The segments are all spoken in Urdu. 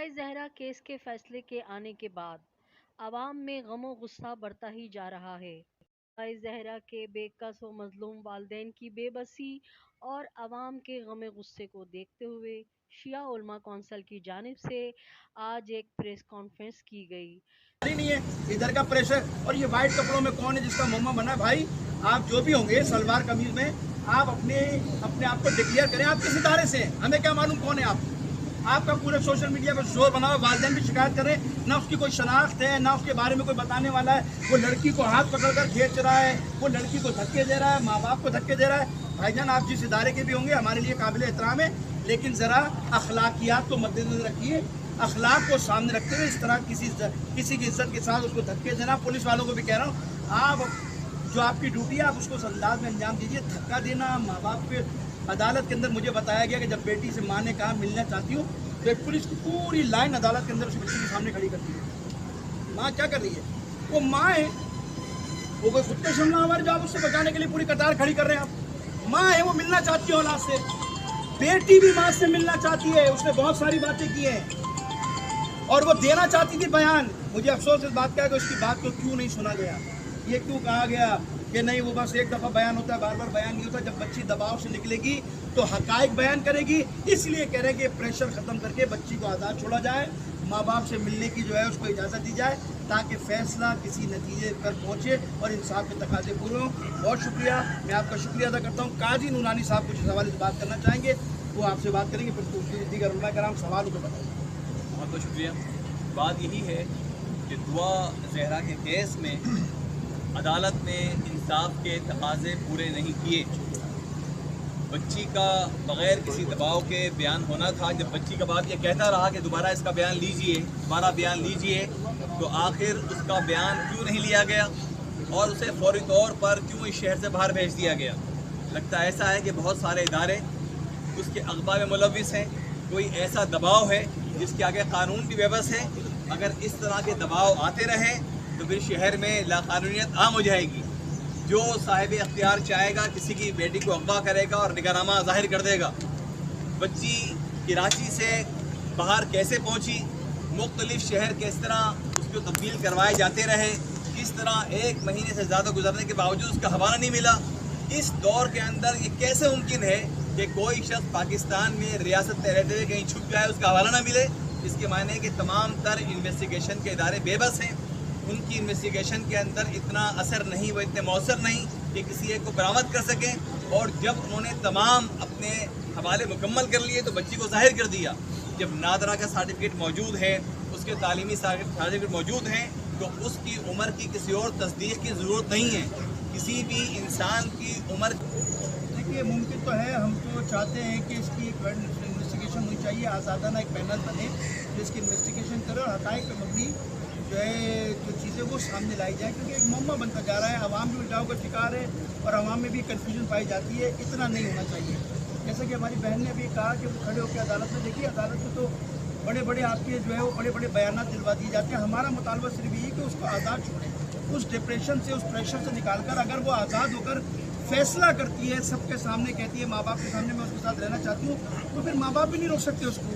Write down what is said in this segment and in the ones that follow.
حقائق زہرا کیس کے فیصلے کے آنے کے بعد عوام میں غم و غصہ بڑھتا ہی جا رہا ہے۔ حقائق زہرا کے بے کس و مظلوم والدین کی بے بسی اور عوام کے غم غصے کو دیکھتے ہوئے شیعہ علماء کونسل کی جانب سے آج ایک پریس کانفرنس کی گئی۔ نہیں ہے ادھر کا پریشر، اور یہ وائٹ کپڑوں میں کون ہے جس کا محمد بنا ہے؟ بھائی آپ جو بھی ہوں گے سلوار قمیض میں، آپ اپنے آپ کو ڈکلیئر کریں آپ کس ادارے سے ہیں، ہمیں کیا معلوم کون ہے آپ کا پورے سوشل میڈیا پر زور بنا ہوا، والدین بھی شکایت کریں، نہ اس کی کوئی شناخت ہے نہ اس کے بارے میں کوئی بتانے والا ہے، وہ لڑکی کو ہاتھ پکڑ کر کھینچ رہا ہے، وہ لڑکی کو دھکے دے رہا ہے، ماں باپ کو دھکے دے رہا ہے۔ بھائی جان آپ جس ادارے کے بھی ہوں گے ہمارے لیے قابل احترام ہے، لیکن ذرا اخلاقیات کو مد نظر رکھیے، اخلاق کو سامنے رکھتے ہوئے اس طرح کسی کی عزت کے ساتھ اس کو دھکے دینا، پولیس والوں کو بھی کہہ رہا ہوں آپ جو آپ کی ڈیوٹی ہے آپ اس کو اس انداز میں انجام دیجیے۔ دھکا دینا ماں باپ کے، عدالت کے اندر مجھے بتایا گیا کہ جب بیٹی سے ماں نے کہا ملنا چاہتی ہوں تو ایک پولیس کی پوری لائن عدالت کے اندر اس بچی کے سامنے کھڑی کرتی ہے۔ ماں کیا کر رہی ہے؟ وہ ماں ہے، وہ کوئی خود کا شملہ ہمارے جاب اس سے بچانے کے لیے پوری قطار کھڑی کر رہے ہیں آپ۔ ماں ہے، وہ ملنا چاہتی ہے اولاد سے، بیٹی بھی ماں سے ملنا چاہتی ہے، اس نے بہت ساری باتیں کی ہیں اور وہ دینا چاہتی تھی بیان۔ مجھے افسوس اس بات کا ہے کہ اس کی بات کو کیوں نہیں سنا گیا، یہ کیوں کہا گیا کہ نہیں وہ بس ایک دفعہ بیان ہوتا ہے، بار بار بیان نہیں ہوتا۔ جب بچی دباؤ سے نکلے گی تو حقائق بیان کرے گی، اس لیے کہہ رہے ہیں کہ پریشر ختم کر کے بچی کو آزاد چھوڑا جائے، ماں باپ سے ملنے کی جو ہے اس کو اجازت دی جائے تاکہ فیصلہ کسی نتیجے پر پہنچے اور انصاف کے تقاضے پورے ہوں۔ بہت شکریہ، میں آپ کا شکریہ ادا کرتا ہوں۔ قاضی نورانی صاحب کچھ اس حوالے سے بات کرنا چاہیں گے، وہ آپ سے بات کریں گے، پھر دیگر علماء کرام سوالوں کو بتائیں گے۔ بہت بہت شکریہ۔ بات یہی ہے کہ دعا زہرا کے کیس میں عدالت نے انصاف کے تقاضے پورے نہیں کیے۔ بچی کا بغیر کسی دباؤ کے بیان ہونا تھا۔ جب بچی کا باپ یہ کہتا رہا کہ دوبارہ اس کا بیان لیجئے تو آخر اس کا بیان کیوں نہیں لیا گیا اور اسے فوری طور پر کیوں اس شہر سے باہر بھیج دیا گیا؟ لگتا ایسا ہے کہ بہت سارے ادارے اس کے اغوا میں ملوث ہیں، کوئی ایسا دباؤ ہے جس کے آگے قانون بھی بے بس ہے۔ اگر اس طرح کے دباؤ آتے رہے تو پھر شہر میں لاقانونیت عام ہو جائے گی۔ جو صاحب اختیار چاہے گا کسی کی بیٹی کو اغوا کرے گا اور نگرانامہ ظاہر کر دے گا۔ بچی کراچی سے باہر کیسے پہنچی، مختلف شہر کس طرح اس کو تبدیل کروائے جاتے رہے، کس طرح ایک مہینے سے زیادہ گزرنے کے باوجود اس کا حوالہ نہیں ملا۔ اس دور کے اندر یہ کیسے ممکن ہے کہ کوئی شخص پاکستان میں ریاست میں رہتے ہوئے کہیں چھپ جائے، اس کا حوالہ نہ ملے؟ اس کے معنی ہے کہ تمام تر انویسٹیگیشن کے ادارے بے بس ہیں، ان کی انویسٹیگیشن کے اندر اتنا اثر نہیں، وہ اتنے مؤثر نہیں کہ کسی ایک کو برآمد کر سکیں۔ اور جب انہوں نے تمام اپنے حوالے مکمل کر لیے تو بچی کو ظاہر کر دیا۔ جب نادرہ کا سرٹیفکیٹ موجود ہے، اس کے تعلیمی سرٹیفکیٹ موجود ہیں، تو اس کی عمر کی کسی اور تصدیق کی ضرورت نہیں ہے۔ کسی بھی انسان کی عمر، دیکھیے ممکن تو ہے، ہم تو چاہتے ہیں کہ اس کی ایک انویسٹیگیشن ہونی چاہیے، آزادانہ ایک پینل بنے جو اس کی انویسٹیگیشن کرے اور حقائق پہ مبنی جو ہے جو چیزیں وہ سامنے لائی جائیں، کیونکہ ایک معمہ بنتا جا رہا ہے، عوام بھی الٹاؤ کا شکار ہے اور عوام میں بھی کنفیوژن پائی جاتی ہے۔ اتنا نہیں ہونا چاہیے۔ جیسا کہ ہماری بہن نے بھی کہا کہ وہ کھڑے ہو کے عدالت میں، دیکھیے عدالت میں تو بڑے آپ کے جو ہے وہ بڑے بیانات دلوا دیے جاتے ہیں۔ ہمارا مطالبہ صرف یہی کہ اس کو آزاد چھوڑیں، اس ڈپریشن سے، اس پریشر سے نکال کر اگر وہ آزاد ہو کر فیصلہ کرتی ہے، سب کے سامنے کہتی ہے، ماں باپ کے سامنے میں اس کے ساتھ رہنا چاہتی ہوں، تو پھر ماں باپ بھی نہیں روک سکتے اس کو۔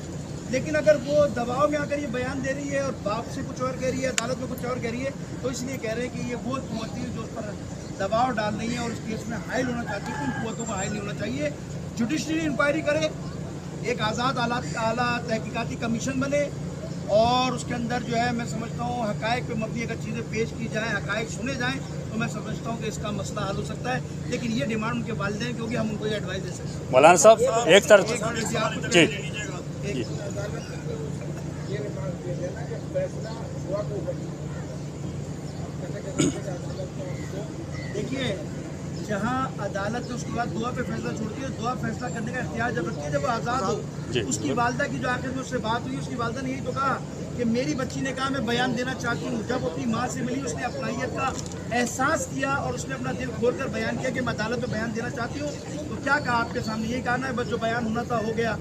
لیکن اگر وہ دباؤ میں آ کر یہ بیان دے رہی ہے اور باپ سے کچھ اور کہہ رہی ہے، عدالت میں کچھ اور کہہ رہی ہے، تو اس لیے کہہ رہے ہیں کہ یہ وہ قوتیں جو اس پر دباؤ ڈال رہی ہیں اور اس کیس میں حائل ہونا چاہتی ہے، ان قوتوں کو حائل نہیں ہونا چاہیے۔ جوڈیشری انکوائری کرے، ایک آزاد اعلیٰ تحقیقاتی کمیشن بنے اور اس کے اندر جو ہے میں سمجھتا ہوں حقائق پہ مبنی اگر چیزیں پیش کی جائیں، حقائق سنے جائیں، تو میں سمجھتا ہوں کہ اس کا مسئلہ حل ہو سکتا ہے۔ لیکن یہ ڈیمانڈ ان کے والدین کی ہوگی، ہم ان کو یہ ایڈوائز دے سکتے ہیں۔ مولانا صاحب ایک طرف جی دیکھیے جہاں عدالت اس کے بعد دعا پہ فیصلہ چھوڑتی ہے، دعا فیصلہ کرنے کا اختیار جب رکھتی ہے جب وہ آزاد ہو۔ اس کی والدہ کی جو آخر میں اس سے بات ہوئی، اس کی والدہ نے یہی تو کہا کہ میری بچی نے کہا میں بیان دینا چاہتی ہوں۔ جب اپنی ماں سے ملی اس نے اپنائیت کا احساس کیا اور اس نے اپنا دل کھول کر بیان کیا کہ میں عدالت میں بیان دینا چاہتی ہوں، تو کیا کہا آپ کے سامنے؟ یہی کہا نا بس جو بیان ہونا تھا ہو گیا۔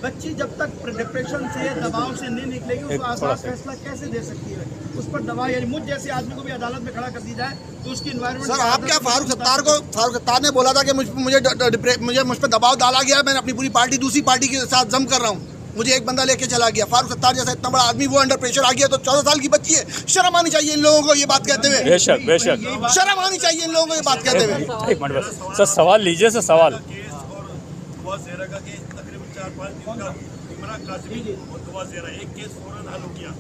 بچی جب تک ڈپریشن سے، دباؤ سے نہیں نکلے گی، اس کو آزاد فیصلہ کیسے دے سکتی ہے؟ اس پر دباؤ، یعنی مجھ جیسے آدمی کو بھی عدالت میں کھڑا کر دی جائے تو اس کی انوائرمنٹ۔ سر آپ کیا فاروق ستار نے بولا تھا کہ مجھ پہ دباؤ ڈالا گیا، میں اپنی پوری پارٹی دوسری پارٹی کے ساتھ ضم کر رہا ہوں، مجھے ایک بندہ لے کے چلا گیا. فاروق ستار جیسا اتنا بڑا آدمی وہ انڈر پریشر آ گیا تو 14 سال کی بچی ہے. شرم آنی چاہیے ان لوگوں کو یہ بات کہتے ہوئے. بے شک بے شک. شرم آنی چاہیے ان لوگوں کو یہ بات کہتے ہوئے. ایک منٹ بس سر سوال لیجیے سر سوال. کیس اور دعا زہرا کا کیس تقریباً 4-5 دن کا عمران قاسمی اور دعا زہرا ایک کیس فوراً حل ہو گیا.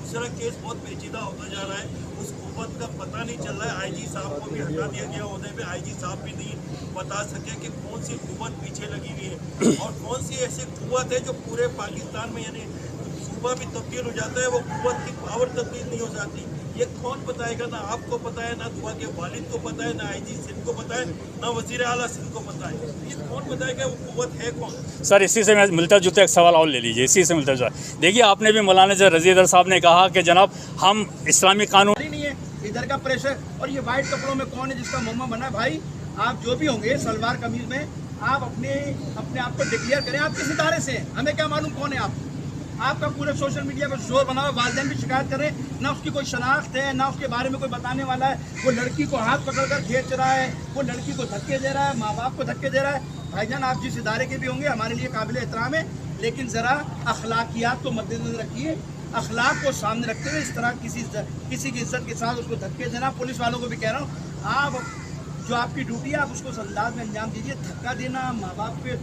دوسرا کیس بہت پیچیدہ ہوتا جا رہا ہے. اس قوت کا پتہ نہیں چل رہا ہے. آئی جی صاحب کو بھی ہٹا دیا گیا عہدے پہ. آئی جی صاحب بھی نہیں بتا سکے کہ کون سی قوت پیچھے لگی ہوئی ہے اور کون سی ایسی قوت ہے جو پورے پاکستان میں یعنی صوبہ بھی تبدیل ہو جاتا ہے وہ قوت کی پاور تبدیل نہیں ہو جاتی. یہ کون بتائے گا؟ نہ آپ کو پتہ ہے, نہ دعا کے والد کو پتہ ہے, نہ آئی جی سندھ کو پتہ ہے, نہ وزیر اعلیٰ سندھ کو پتہ ہے. یہ کون بتائے گا وہ قوت ہے کون؟ سر اسی سے میں ملتا جلتا ایک سوال اور لے لیجیے. اسی سے ملتا جلتا دیکھیے آپ نے بھی مولانا رضی حیدر صاحب نے کہا کہ جناب ہم اسلامی قانون نہیں ہے. ادھر کا پریشر اور یہ وائٹ کپڑوں میں کون ہے جس کا محمد بنا ہے؟ بھائی آپ جو بھی ہوں گے سلوار قمیض میں آپ اپنے آپ کو ڈکلیئر کریں. آپ کس ادارے سے ہیں ہمیں کیا معلوم کون ہے آپ؟ آپ کا پورے سوشل میڈیا پر شور بنا ہوا. والدین بھی شکایت کریں, نہ اس کی کوئی شناخت ہے نہ اس کے بارے میں کوئی بتانے والا ہے. وہ لڑکی کو ہاتھ پکڑ کر کھینچ رہا ہے, وہ لڑکی کو دھکے دے رہا ہے, ماں باپ کو دھکے دے رہا ہے. بھائی جان آپ جس ادارے کے بھی ہوں گے ہمارے لیے قابل احترام ہے, لیکن ذرا اخلاقیات کو مد نظر رکھیے. اخلاق کو سامنے رکھتے ہوئے اس طرح کسی کی عزت کے ساتھ اس کو دھکے دینا. پولیس والوں کو بھی کہہ رہا ہوں, آپ جو آپ کی ڈیوٹی ہے آپ اس کو اس انداز میں انجام دیجیے. دھکا دینا ماں باپ پہ.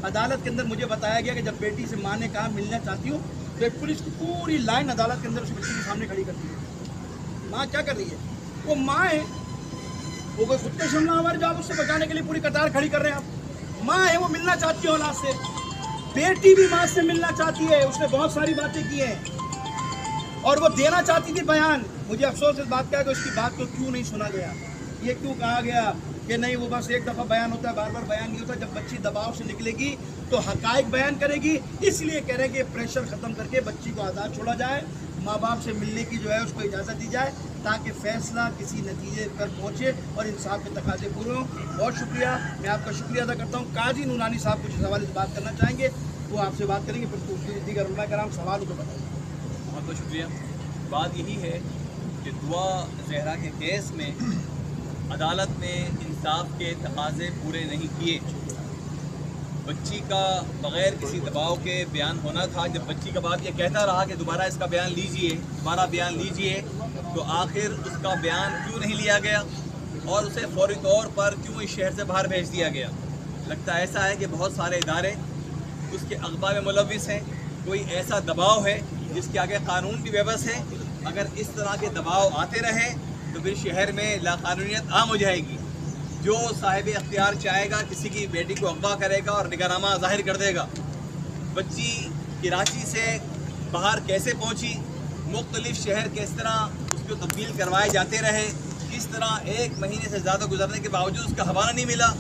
عدالت کے اندر مجھے بتایا گیا کہ جب بیٹی سے ماں نے کہا ملنا چاہتی ہوں تو ایک پولیس کی پوری لائن عدالت کے اندر اس بچی کے سامنے کھڑی کرتی ہے. ماں کیا کر رہی ہے؟ وہ ماں ہے, وہ کوئی خود کے شملہ آور جو آپ اس سے بچانے کے لیے پوری قطار کھڑی کر رہے ہیں. آپ ماں ہے, وہ ملنا چاہتی ہے اولاد سے. بیٹی بھی ماں سے ملنا چاہتی ہے. اس نے بہت ساری باتیں کی ہیں اور وہ دینا چاہتی تھی بیان. مجھے افسوس اس بات کا ہے کہ اس کی بات کو کیوں نہیں سنا گیا. یہ کیوں کہا گیا کہ نہیں وہ بس ایک دفعہ بیان ہوتا ہے, بار بار بیان نہیں ہوتا. جب بچی دباؤ سے نکلے گی تو حقائق بیان کرے گی. اس لیے کہہ رہے ہیں کہ پریشر ختم کر کے بچی کو آزاد چھوڑا جائے, ماں باپ سے ملنے کی جو ہے اس کو اجازت دی جائے تاکہ فیصلہ کسی نتیجے پر پہنچے اور انصاف کے تقاضے پورے ہوں. بہت شکریہ, میں آپ کا شکریہ ادا کرتا ہوں. قاضی نورانی صاحب کچھ سوال سے بات کرنا چاہیں گے, وہ آپ سے بات کریں گے, پھر دیگر علماء کرام سوال کو بتائیں. بہت بہت شکریہ. بات یہی ہے کہ دعا زہرا کے کیس میں عدالت نے انصاف کے تقاضے پورے نہیں کیے. بچی کا بغیر کسی دباؤ کے بیان ہونا تھا. جب بچی کا باپ یہ کہتا رہا کہ دوبارہ اس کا بیان لیجئے, دوبارہ بیان لیجئے, تو آخر اس کا بیان کیوں نہیں لیا گیا اور اسے فوری طور پر کیوں اس شہر سے باہر بھیج دیا گیا؟ لگتا ایسا ہے کہ بہت سارے ادارے اس کے اغوا میں ملوث ہیں. کوئی ایسا دباؤ ہے جس کے آگے قانون بھی بے بس ہے. اگر اس طرح کے دباؤ آتے رہے تو پھر شہر میں لاقانونیت عام ہو جائے گی. جو صاحب اختیار چاہے گا کسی کی بیٹی کو اغوا کرے گا اور نگرانہ ظاہر کر دے گا. بچی کراچی سے باہر کیسے پہنچی, مختلف شہر کس طرح اس کو تبدیل کروائے جاتے رہے, کس طرح 1 مہینے سے زیادہ گزرنے کے باوجود اس کا حوالہ نہیں ملا.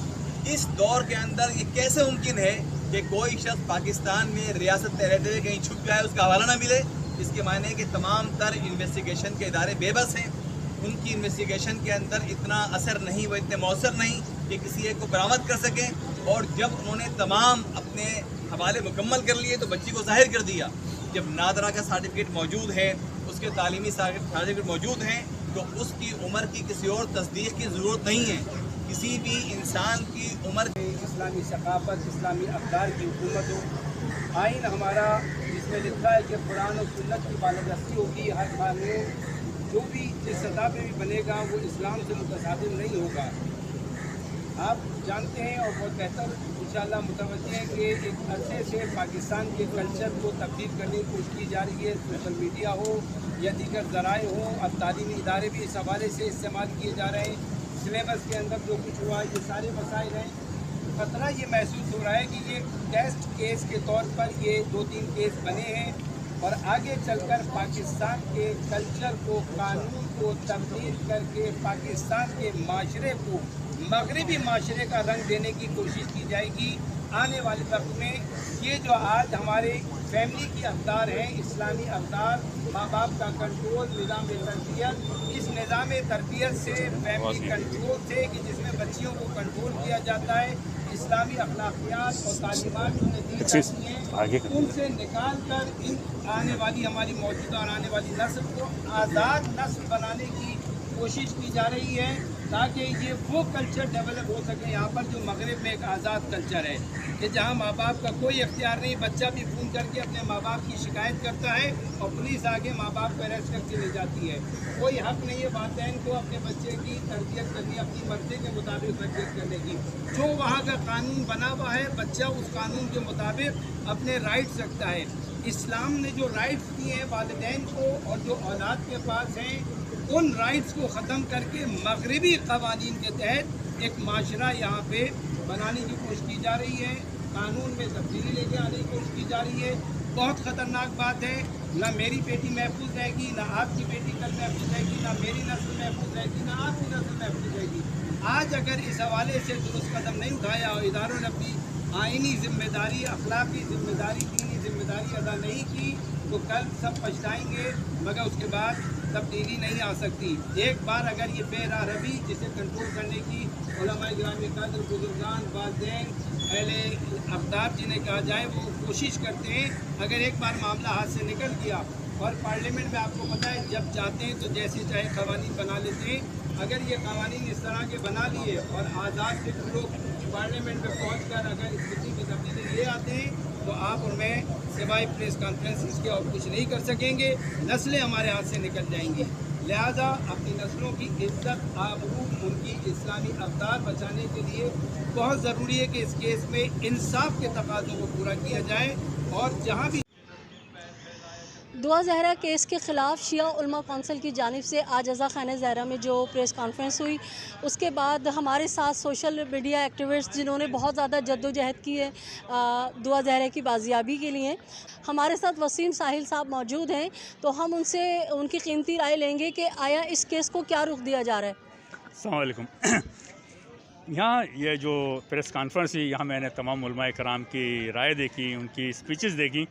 اس دور کے اندر یہ کیسے ممکن ہے کہ کوئی شخص پاکستان میں ریاست میں رہتے ہوئے کہیں چھپ جائے, اس کا حوالہ نہ ملے؟ اس کے معنی ہے کہ تمام تر انویسٹیگیشن کے ادارے بے بس ہیں. ان کی انویسٹیگیشن کے اندر اتنا اثر نہیں, وہ اتنے مؤثر نہیں کہ کسی ایک کو برآمد کر سکیں. اور جب انہوں نے تمام اپنے حوالے مکمل کر لیے تو بچی کو ظاہر کر دیا. جب نادرہ کا سرٹیفکیٹ موجود ہے, اس کے تعلیمی سرٹیفکیٹ موجود ہیں, تو اس کی عمر کی کسی اور تصدیق کی ضرورت نہیں ہے. کسی بھی انسان کی عمر اسلامی ثقافت, اسلامی اقدار کی حکومت ہو. آئین ہمارا جس میں لکھا ہے کہ قرآن و سنت کی بالادستی ہوگی. ہر قانون جو بھی جس سطح پہ بھی بنے گا وہ اسلام سے متصادم نہیں ہوگا. آپ جانتے ہیں اور بہت بہتر انشاءاللہ متوجہ ہیں کہ ایک عرصے سے پاکستان کے کلچر کو تبدیل کرنے کی کوشش کی جا رہی ہے. سوشل میڈیا ہو یا دیگر ذرائع ہوں, اب تعلیمی ادارے بھی اس حوالے سے استعمال کیے جا رہے ہیں. سلیبس کے اندر جو کچھ ہوا ہے یہ سارے مسائل ہیں. خطرہ یہ محسوس ہو رہا ہے کہ یہ ٹیسٹ کیس کے طور پر یہ 2-3 کیس بنے ہیں اور آگے چل کر پاکستان کے کلچر کو, قانون کو تبدیل کر کے پاکستان کے معاشرے کو مغربی معاشرے کا رنگ دینے کی کوشش کی جائے گی. آنے والے وقت میں یہ جو آج ہمارے فیملی کی اقدار ہیں, اسلامی اقدار, ماں باپ کا کنٹرول, نظام تربیت, اس نظام تربیت سے, فیملی کنٹرول سے کہ جس میں بچیوں کو کنٹرول کیا جاتا ہے, اسلامی اخلاقیات اور تعلیمات جو نتیجے جاتی ہیں ان سے نکال کر ان آنے والی ہماری موجودہ اور آنے والی نسل کو آزاد نسل بنانے کی کوشش کی جا رہی ہے. تاکہ یہ وہ کلچر ڈیولپ ہو سکے یہاں پر جو مغرب میں ایک آزاد کلچر ہے، کہ جہاں ماں باپ کا کوئی اختیار نہیں، بچہ بھی فون کر کے اپنے ماں باپ کی شکایت کرتا ہے اور پولیس آگے ماں باپ کو اریسٹ کر کے لے جاتی ہے۔ کوئی حق نہیں ہے والدین کو اپنے بچے کی تربیت کرنی، اپنی مرضی کے مطابق تربیت کرنے کی۔ جو وہاں کا قانون بنا ہوا ہے، بچہ اس قانون کے مطابق اپنے رائٹس رکھتا ہے۔ اسلام نے جو رائٹس دیے ہیں والدین کو اور جو اولاد کے پاس ہیں، ان رائٹس کو ختم کر کے مغربی قوانین کے تحت ایک معاشرہ یہاں پہ بنانے کی کوشش کی جا رہی ہے، قانون میں تبدیلی لے کے آنے کی کوشش کی جا رہی ہے۔ بہت خطرناک بات ہے، نہ میری بیٹی محفوظ رہے گی، نہ آپ کی بیٹی کل محفوظ رہے گی، نہ میری نسل محفوظ رہے گی، نہ آپ کی نسل محفوظ رہے گی۔ آج اگر اس حوالے سے درست قدم نہیں اٹھایا اور اداروں نے اپنی آئینی ذمہ داری، اخلاقی ذمہ داری، دینی ذمہ داری ادا نہیں کی تو کل سب پچھتائیں گے، مگر اس کے بعد تبدیلی نہیں آ سکتی۔ ایک بار اگر یہ بے راہ روی جسے کنٹرول کرنے کی علماء گرامی قدر، بزرگان، والدین، اہل اقدار جنہیں کہا جائے وہ کوشش کرتے ہیں، اگر ایک بار معاملہ ہاتھ سے نکل گیا اور پارلیمنٹ میں آپ کو پتہ ہے جب جاتے ہیں تو جیسے چاہے قوانین بنا لیتے ہیں، اگر یہ قوانین اس طرح کے بنا لیے اور آزاد سے لوگ پارلیمنٹ میں پہنچ کر اگر اس قسم کی تبدیلی لے آتے ہیں تو آپ ان میں سوائے پریس کانفرنس کے اور کچھ نہیں کر سکیں گے، نسلیں ہمارے ہاتھ سے نکل جائیں گی۔ لہذا اپنی نسلوں کی عزت، آبرو، ان کی اسلامی اقدار بچانے کے لیے بہت ضروری ہے کہ اس کیس میں انصاف کے تقاضوں کو پورا کیا جائے اور جہاں بھی دعا زہرا کیس کے خلاف شیعہ علماء کونسل کی جانب سے آج عزا خانہ زہرا میں جو پریس کانفرنس ہوئی، اس کے بعد ہمارے ساتھ سوشل میڈیا ایکٹیوسٹ جنہوں نے بہت زیادہ جد و جہد کی ہے دعا زہرا کی بازیابی کے لیے، ہمارے ساتھ وسیم ساحل صاحب موجود ہیں، تو ہم ان سے ان کی قیمتی رائے لیں گے کہ آیا اس کیس کو کیا رخ دیا جا رہا ہے۔ السلام علیکم۔ یہاں یہ جو پریس کانفرنس ہوئی، یہاں میں نے تمام علماء کرام کی رائے دیکھی، ان کی اسپیچز دیکھی،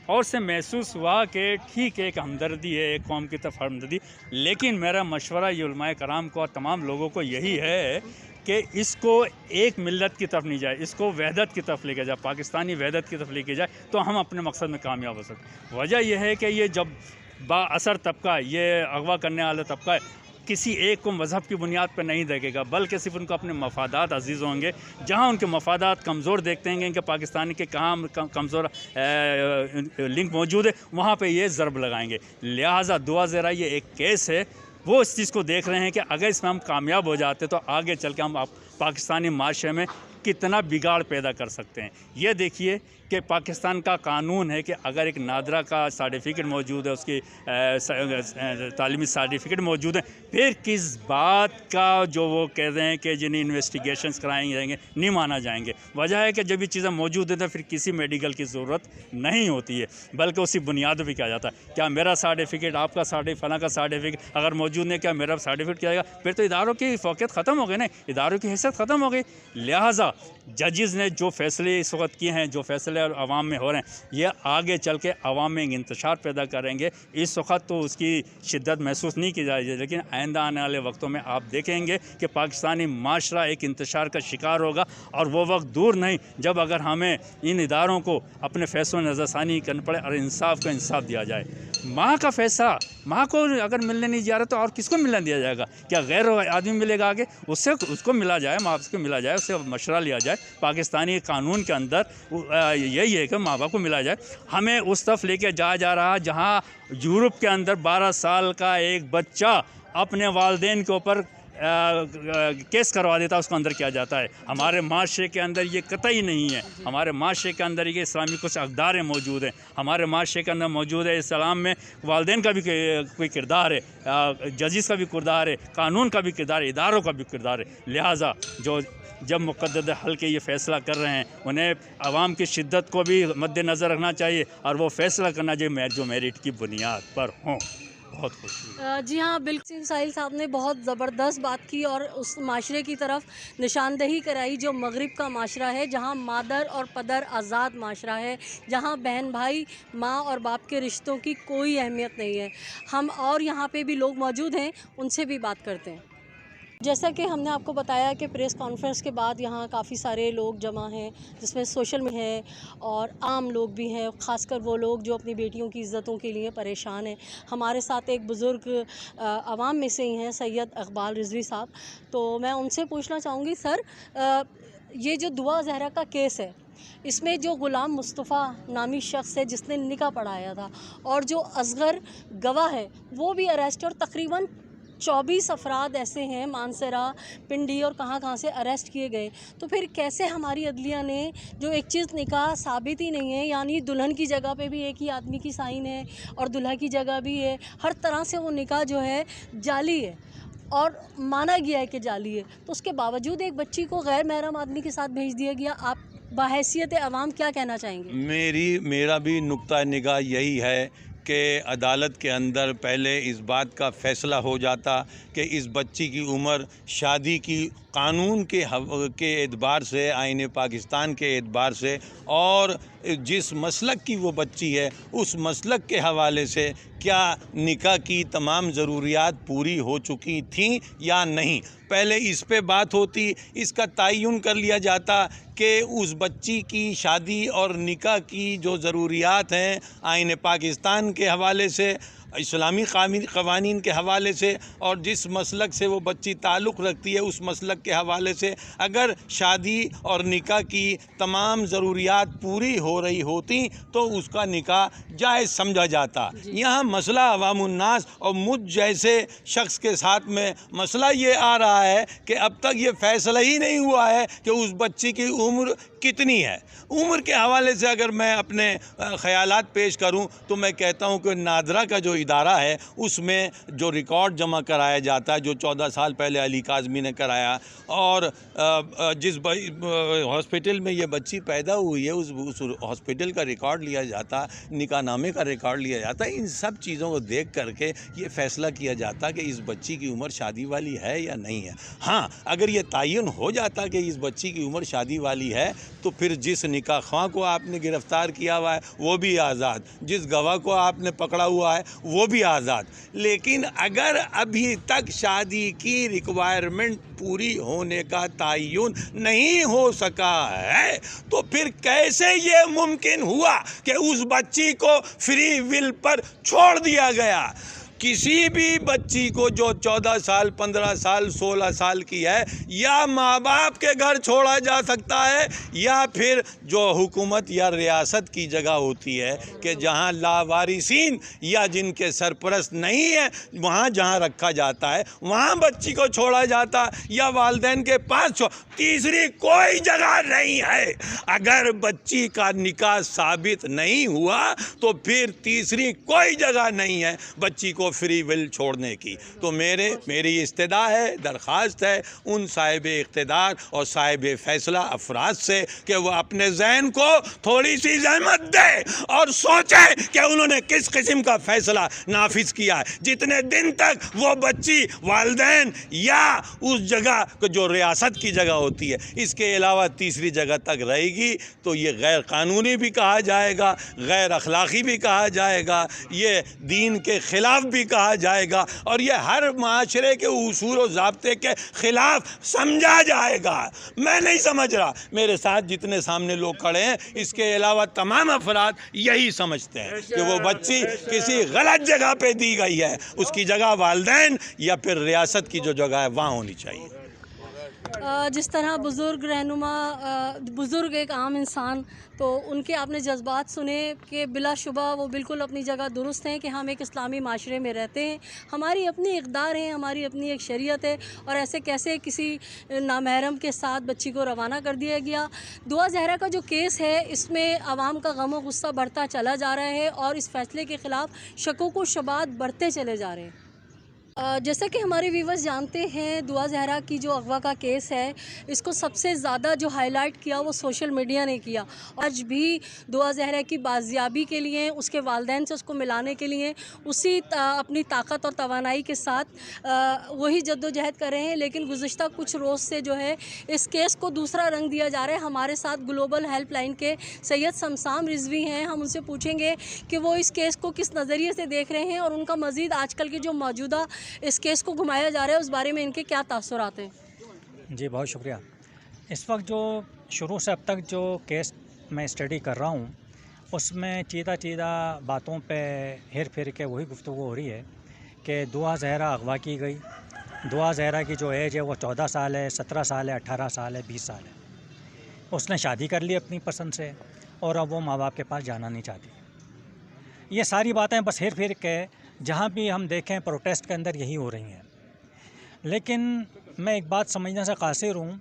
اور سے محسوس ہوا کہ ٹھیک ہے ایک ہمدردی ہے، ایک قوم کی طرف ہمدردی، لیکن میرا مشورہ یہ علماء کرام کو اور تمام لوگوں کو یہی ہے کہ اس کو ایک ملت کی طرف نہیں جائے، اس کو وحدت کی طرف لے کے جائے، پاکستانی وحدت کی طرف لے کے جائے تو ہم اپنے مقصد میں کامیاب ہو سکتے۔ وجہ یہ ہے کہ یہ جب با اثر طبقہ، یہ اغوا کرنے والا طبقہ ہے، کسی ایک کو مذہب کی بنیاد پر نہیں دیکھے گا، بلکہ صرف ان کو اپنے مفادات عزیز ہوں گے۔ جہاں ان کے مفادات کمزور دیکھتے ہیں کہ پاکستانی کے کہاں کمزور لنک موجود ہے، وہاں پہ یہ ضرب لگائیں گے۔ لہٰذا دعا زہرا یہ ایک کیس ہے، وہ اس چیز کو دیکھ رہے ہیں کہ اگر اس میں ہم کامیاب ہو جاتے تو آگے چل کے ہم پاکستانی معاشرے میں کتنا بگاڑ پیدا کر سکتے ہیں۔ یہ دیکھیے کہ پاکستان کا قانون ہے کہ اگر ایک نادرہ کا سرٹیفکیٹ موجود ہے، اس کی تعلیمی سرٹیفکیٹ موجود ہے، پھر کس بات کا جو وہ کہہ رہے ہیں کہ جنہیں انویسٹیگیشنز کرائیں جائیں گے نہیں مانا جائیں گے۔ وجہ ہے کہ جب یہ چیزیں موجود ہیں تو پھر کسی میڈیکل کی ضرورت نہیں ہوتی ہے، بلکہ اسی بنیاد پہ کیا جاتا ہے۔ کیا میرا سرٹیفکیٹ، آپ کا سرٹیفکیٹ، فلاں کا سرٹیفکیٹ اگر موجود نہیں، کیا میرا سرٹیفکیٹ کیا جائے گا؟ پھر تو اداروں کی فوقیت ختم ہو گئی نا، اداروں کی حیثیت ختم ہو گئی۔ لہٰذا ججز نے جو فیصلے اس وقت کیے ہیں، جو فیصلے عوام میں ہو رہے ہیں، یہ آگے چل کے عوام میں انتشار پیدا کریں گے۔ اس وقت تو اس کی شدت محسوس نہیں کی جائے گی، لیکن آئندہ آنے والے وقتوں میں آپ دیکھیں گے کہ پاکستانی معاشرہ ایک انتشار کا شکار ہوگا، اور وہ وقت دور نہیں جب اگر ہمیں ان اداروں کو اپنے فیصلوں میں نظر ثانی کرنا پڑے اور انصاف کو انصاف دیا جائے۔ ماں کا فیصلہ ماں کو اگر ملنے نہیں جا رہا تو اور کس کو ملنے دیا جائے گا؟ کیا غیر آدمی ملے گا آگے؟ اس کو ملا جائے، ماں باپ کو ملا جائے، اس سے مشورہ لیا جائے۔ پاکستانی قانون کے اندر یہی ہے کہ ماں باپ کو ملا جائے۔ ہمیں اس طرف لے کے جا رہا جہاں یورپ کے اندر 12 سال کا ایک بچہ اپنے والدین کے اوپر کیس کروا دیتا ہے، اس کو اندر کیا جاتا ہے۔ ہمارے معاشرے کے اندر یہ قطعی نہیں ہے۔ ہمارے معاشرے کے اندر یہ اسلامی کچھ اقدار موجود ہیں، ہمارے معاشرے کے اندر موجود ہے۔ اسلام میں والدین کا بھی کوئی کردار ہے، ججز کا بھی کردار ہے، قانون کا بھی کردار ہے، اداروں کا بھی کردار ہے۔ لہٰذا جب مقدد حل کے یہ فیصلہ کر رہے ہیں، انہیں عوام کی شدت کو بھی مد نظر رکھنا چاہیے اور وہ فیصلہ کرنا چاہیے جو میرٹ کی بنیاد پر ہوں۔ بہت خوش جی ہاں، بالکل ساحل صاحب نے بہت زبردست بات کی اور اس معاشرے کی طرف نشاندہی کرائی جو مغرب کا معاشرہ ہے، جہاں مادر اور پدر آزاد معاشرہ ہے، جہاں بہن بھائی، ماں اور باپ کے رشتوں کی کوئی اہمیت نہیں ہے۔ ہم اور یہاں پہ بھی لوگ موجود ہیں، ان سے بھی بات کرتے ہیں۔ جیسا کہ ہم نے آپ کو بتایا کہ پریس کانفرنس کے بعد یہاں کافی سارے لوگ جمع ہیں، جس میں سوشل میڈیا ہے اور عام لوگ بھی ہیں، خاص کر وہ لوگ جو اپنی بیٹیوں کی عزتوں کے لیے پریشان ہیں۔ ہمارے ساتھ ایک بزرگ عوام میں سے ہی ہیں، سید اقبال رضوی صاحب، تو میں ان سے پوچھنا چاہوں گی سر، یہ جو دعا زہرا کا کیس ہے، اس میں جو غلام مصطفیٰ نامی شخص ہے جس نے نکاح پڑھایا تھا، اور جو اصغر گواہ ہے وہ بھی اریسٹ، اور تقریباً 24 افراد ایسے ہیں مانسرا، پنڈی اور کہاں سے اریسٹ کیے گئے، تو پھر کیسے ہماری عدلیہ نے جو ایک چیز نکاح ثابت ہی نہیں ہے، یعنی دلہن کی جگہ پہ بھی ایک ہی آدمی کی سائن ہے اور دلہا کی جگہ بھی ہے، ہر طرح سے وہ نکاح جو ہے جعلی ہے اور مانا گیا ہے کہ جعلی ہے، تو اس کے باوجود ایک بچی کو غیر محرم آدمی کے ساتھ بھیج دیا گیا۔ آپ بحیثیت عوام کیا کہنا چاہیں گے؟ میرا بھی نقطہ نگاہ یہی ہے کہ عدالت کے اندر پہلے اس بات کا فیصلہ ہو جاتا کہ اس بچی کی عمر شادی کی قانون کے اعتبار سے، آئین پاکستان کے اعتبار سے، اور جس مسلک کی وہ بچی ہے اس مسلک کے حوالے سے کیا نکاح کی تمام ضروریات پوری ہو چکی تھیں یا نہیں، پہلے اس پہ بات ہوتی، اس کا تعین کر لیا جاتا کہ اس بچی کی شادی اور نکاح کی جو ضروریات ہیں آئین پاکستان کے حوالے سے، اسلامی قوانین کے حوالے سے، اور جس مسلک سے وہ بچی تعلق رکھتی ہے اس مسلک کے حوالے سے، اگر شادی اور نکاح کی تمام ضروریات پوری ہو رہی ہوتی تو اس کا نکاح جائز سمجھا جاتا۔ یہاں مسئلہ عوام الناس اور مجھ جیسے شخص کے ساتھ میں مسئلہ یہ آ رہا ہے کہ اب تک یہ فیصلہ ہی نہیں ہوا ہے کہ اس بچی کی عمر کتنی ہے۔ عمر کے حوالے سے اگر میں اپنے خیالات پیش کروں تو میں کہتا ہوں کہ نادرہ کا جو ادارہ ہے اس میں جو ریکارڈ جمع کرایا جاتا ہے، جو 14 سال پہلے علی کاظمی نے کرایا، اور جس ہاسپٹل میں یہ بچی پیدا ہوئی ہے اس ہاسپٹل کا ریکارڈ لیا جاتا، نکاح نامے کا ریکارڈ لیا جاتا، ان سب چیزوں کو دیکھ کر کے یہ فیصلہ کیا جاتا کہ اس بچی کی عمر شادی والی ہے یا نہیں ہے۔ ہاں، اگر یہ تعین ہو جاتا کہ اس بچی کی عمر شادی والی ہے تو پھر جس نکاح خواہ کو آپ نے گرفتار کیا ہوا ہے وہ بھی آزاد، جس گواہ کو آپ نے پکڑا ہوا ہے وہ بھی آزاد۔ لیکن اگر ابھی تک شادی کی ریکوائرمنٹ پوری ہونے کا تعین نہیں ہو سکا ہے تو پھر کیسے یہ ممکن ہوا کہ اس بچی کو فری ول پر چھوڑ دیا گیا؟ کسی بھی بچی کو جو 14 سال، 15 سال، 16 سال کی ہے، یا ماں باپ کے گھر چھوڑا جا سکتا ہے، یا پھر جو حکومت یا ریاست کی جگہ ہوتی ہے کہ جہاں لاوارثین یا جن کے سرپرست نہیں ہیں وہاں جہاں رکھا جاتا ہے وہاں بچی کو چھوڑا جاتا، یا والدین کے پاس تیسری کوئی جگہ نہیں ہے۔ اگر بچی کا نکاح ثابت نہیں ہوا تو پھر تیسری کوئی جگہ نہیں ہے بچی کو فری ول چھوڑنے کی۔ تو میری استدعا ہے، درخواست ہے ان صاحب اقتدار اور صاحب فیصلہ افراد سے کہ وہ اپنے ذہن کو تھوڑی سی زحمت دے اور سوچیں کہ انہوں نے کس قسم کا فیصلہ نافذ کیا ہے۔ جتنے دن تک وہ بچی والدین یا اس جگہ جو ریاست کی جگہ ہوتی ہے اس کے علاوہ تیسری جگہ تک رہے گی تو یہ غیر قانونی بھی کہا جائے گا، غیر اخلاقی بھی کہا جائے گا، یہ دین کے خلاف بھی کہا جائے گا، اور یہ ہر معاشرے کے اصول و ضابطے کے خلاف سمجھا جائے گا۔ میں نہیں سمجھ رہا، میرے ساتھ جتنے سامنے لوگ کھڑے ہیں اس کے علاوہ تمام افراد یہی سمجھتے ہیں کہ وہ بچی کسی غلط جگہ پہ دی گئی ہے، اس کی جگہ والدین یا پھر ریاست کی جو جگہ ہے وہاں ہونی چاہیے۔ جس طرح بزرگ رہنما، بزرگ ایک عام انسان، تو ان کے آپ نے جذبات سنے کہ بلا شبہ وہ بالکل اپنی جگہ درست ہیں کہ ہم ایک اسلامی معاشرے میں رہتے ہیں، ہماری اپنی اقدار ہیں، ہماری اپنی ایک شریعت ہے، اور ایسے کیسے کسی نامحرم کے ساتھ بچی کو روانہ کر دیا گیا۔ دعا زہرا کا جو کیس ہے اس میں عوام کا غم و غصہ بڑھتا چلا جا رہا ہے اور اس فیصلے کے خلاف شکوک و شبہات بڑھتے چلے جا رہے ہیں۔ جیسا کہ ہمارے ویورز جانتے ہیں، دعا زہرا کی جو اغوا کا کیس ہے اس کو سب سے زیادہ جو ہائی لائٹ کیا وہ سوشل میڈیا نے کیا۔ آج بھی دعا زہرا کی بازیابی کے لیے، اس کے والدین سے اس کو ملانے کے لیے اسی اپنی طاقت اور توانائی کے ساتھ وہی جد و جہد کر رہے ہیں، لیکن گزشتہ کچھ روز سے جو ہے اس کیس کو دوسرا رنگ دیا جا رہا ہے۔ ہمارے ساتھ گلوبل ہیلپ لائن کے سید شمشام رضوی ہیں، ہم ان سے پوچھیں گے کہ وہ اس کیس کو کس نظریے سے دیکھ رہے ہیں اور ان کا مزید آج کل کی جو موجودہ اس کیس کو گھمایا جا رہا ہے، اس بارے میں ان کے کیا تاثرات ہیں؟ جی بہت شکریہ. اس وقت جو شروع سے اب تک جو کیس میں اسٹڈی کر رہا ہوں اس میں چیدہ باتوں پہ ہیر پھیر کے وہی گفتگو ہو رہی ہے کہ دعا زہرا اغوا کی گئی. دعا زہرا کی جو ایج ہے وہ 14 سال ہے، 17 سال ہے، 18 سال ہے، 20 سال ہے. اس نے شادی کر لی اپنی پسند سے اور اب وہ ماں باپ کے پاس جانا نہیں چاہتی. یہ ساری باتیں بس ہیر پھیر کے جہاں بھی ہم دیکھیں پروٹیسٹ کے اندر یہی ہو رہی ہیں. لیکن میں ایک بات سمجھنے سے قاصر ہوں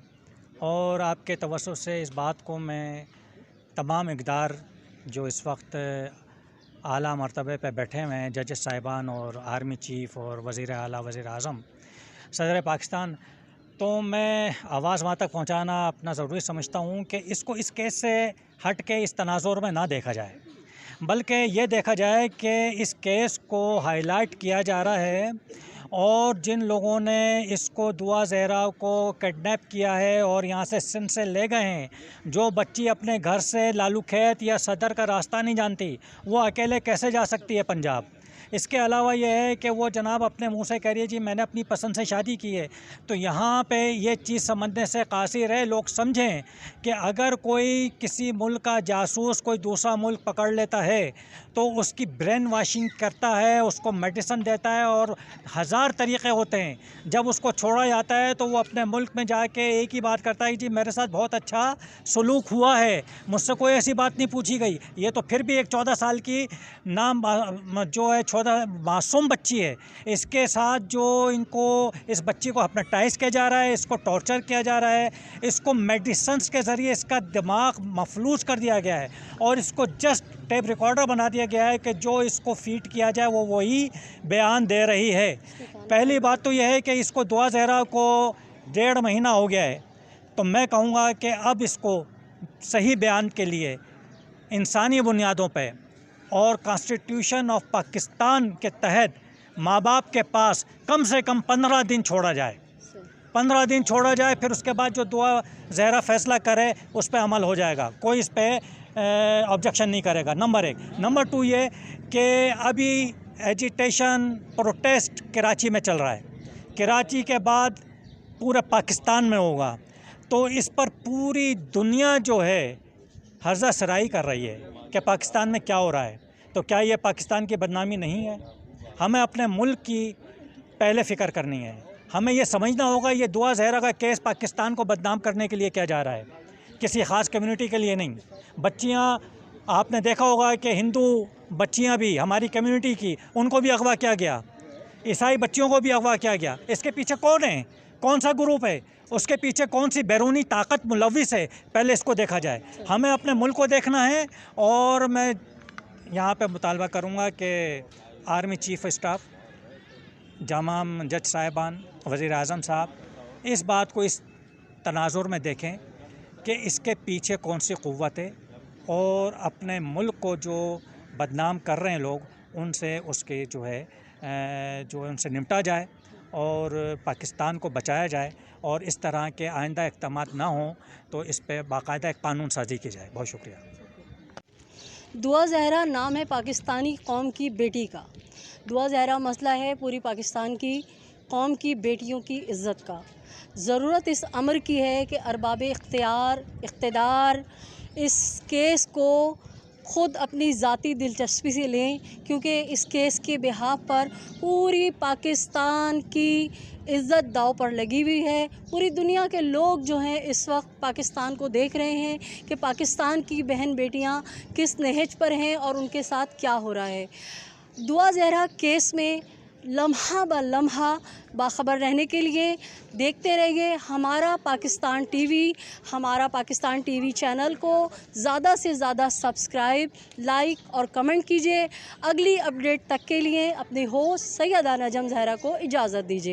اور آپ کے توسط سے اس بات کو میں تمام اقدار جو اس وقت اعلیٰ مرتبے پہ بیٹھے ہوئے ہیں، ججز صاحبان اور آرمی چیف اور وزیر اعلیٰ، وزیر اعظم، صدر پاکستان، تو میں آواز وہاں تک پہنچانا اپنا ضروری سمجھتا ہوں کہ اس کو اس کیس سے ہٹ کے اس تناظر میں نہ دیکھا جائے، بلکہ یہ دیکھا جائے کہ اس کیس کو ہائی لائٹ کیا جا رہا ہے اور جن لوگوں نے اس کو دعا زہرا کو کڈنیپ کیا ہے اور یہاں سے سندھ سے لے گئے ہیں، جو بچی اپنے گھر سے لالو کھیت یا صدر کا راستہ نہیں جانتی، وہ اکیلے کیسے جا سکتی ہے پنجاب؟ اس کے علاوہ یہ ہے کہ وہ جناب اپنے منہ سے کہہ رہی ہے جی میں نے اپنی پسند سے شادی کی ہے. تو یہاں پہ یہ چیز سمجھنے سے قاصر ہے، لوگ سمجھیں کہ اگر کوئی کسی ملک کا جاسوس کوئی دوسرا ملک پکڑ لیتا ہے تو اس کی برین واشنگ کرتا ہے، اس کو میڈیسن دیتا ہے اور ہزار طریقے ہوتے ہیں. جب اس کو چھوڑا جاتا ہے تو وہ اپنے ملک میں جا کے ایک ہی بات کرتا ہے جی میرے ساتھ بہت اچھا سلوک ہوا ہے، مجھ سے کوئی ایسی بات نہیں پوچھی گئی. یہ تو پھر بھی ایک 14 سال کی نام جو ہے 14 معصوم بچی ہے، اس کے ساتھ جو اس بچی کو ہپنوٹائز کیا جا رہا ہے، اس کو ٹارچر کیا جا رہا ہے، اس کو میڈیسنس کے ذریعے اس کا دماغ مفلوج کر دیا گیا ہے اور اس کو جسٹ ٹیپ ریکارڈر بنا دیا گیا ہے کہ جو اس کو فیڈ کیا جائے وہ وہی بیان دے رہی ہے. پہلی بات تو یہ ہے کہ اس کو دعا زہرا کو 1.5 مہینہ ہو گیا ہے، تو میں کہوں گا کہ اب اس کو صحیح بیان کے لیے انسانی بنیادوں پہ اور کانسٹیٹیوشن آف پاکستان کے تحت ماں باپ کے پاس کم سے کم 15 دن چھوڑا جائے. 15 دن چھوڑا جائے، پھر اس کے بعد جو دعا زہرا فیصلہ کرے اس پہ عمل ہو جائے گا، کوئی اس پہ آبجیکشن نہیں کرے گا. نمبر 1. نمبر 2 یہ کہ ابھی ایجیٹیشن پروٹیسٹ کراچی میں چل رہا ہے، کراچی کے بعد پورے پاکستان میں ہوگا، تو اس پر پوری دنیا جو ہے ہرزہ سرائی کر رہی ہے کہ پاکستان میں کیا ہو رہا ہے. تو کیا یہ پاکستان کی بدنامی نہیں ہے؟ ہمیں اپنے ملک کی پہلے فکر کرنی ہے. ہمیں یہ سمجھنا ہوگا یہ دعا زہرا کا کیس پاکستان کو بدنام کرنے کے لیے کیا جا رہا ہے، کسی خاص کمیونٹی کے لیے نہیں. بچیاں آپ نے دیکھا ہوگا کہ ہندو بچیاں بھی ہماری کمیونٹی کی، ان کو بھی اغوا کیا گیا، عیسائی بچیوں کو بھی اغوا کیا گیا. اس کے پیچھے کون ہے؟ کون سا گروپ ہے؟ اس کے پیچھے کون سی بیرونی طاقت ملوث ہے؟ پہلے اس کو دیکھا جائے. ہمیں اپنے ملک کو دیکھنا ہے. اور میں یہاں پہ مطالبہ کروں گا کہ آرمی چیف اسٹاف، جامع جج صاحبان، وزیر اعظم صاحب اس بات کو اس تناظر میں دیکھیں کہ اس کے پیچھے کون سی قوت ہے اور اپنے ملک کو جو بدنام کر رہے ہیں لوگ، ان سے اس کے جو ہے ان سے نمٹا جائے اور پاکستان کو بچایا جائے اور اس طرح کے آئندہ اقدامات نہ ہوں تو اس پہ باقاعدہ ایک قانون سازی کی جائے. بہت شکریہ. دعا زہرا نام ہے پاکستانی قوم کی بیٹی کا. دعا زہرا مسئلہ ہے پوری پاکستان کی قوم کی بیٹیوں کی عزت کا. ضرورت اس امر کی ہے کہ ارباب اقتدار اس کیس کو خود اپنی ذاتی دلچسپی سے لیں، کیونکہ اس کیس کے بہاف پر پوری پاکستان کی عزت داؤ پر لگی ہوئی ہے. پوری دنیا کے لوگ جو ہیں اس وقت پاکستان کو دیکھ رہے ہیں کہ پاکستان کی بہن بیٹیاں کس نہج پر ہیں اور ان کے ساتھ کیا ہو رہا ہے. دعا زہرا کیس میں لمحہ بہ لمحہ باخبر رہنے کے لیے دیکھتے رہیے ہمارا پاکستان ٹی وی چینل کو زیادہ سے زیادہ سبسکرائب، لائک اور کمنٹ کیجیے. اگلی اپڈیٹ تک کے لیے اپنے ہوسٹ سیدہ نجم زہرا کو اجازت دیجیے.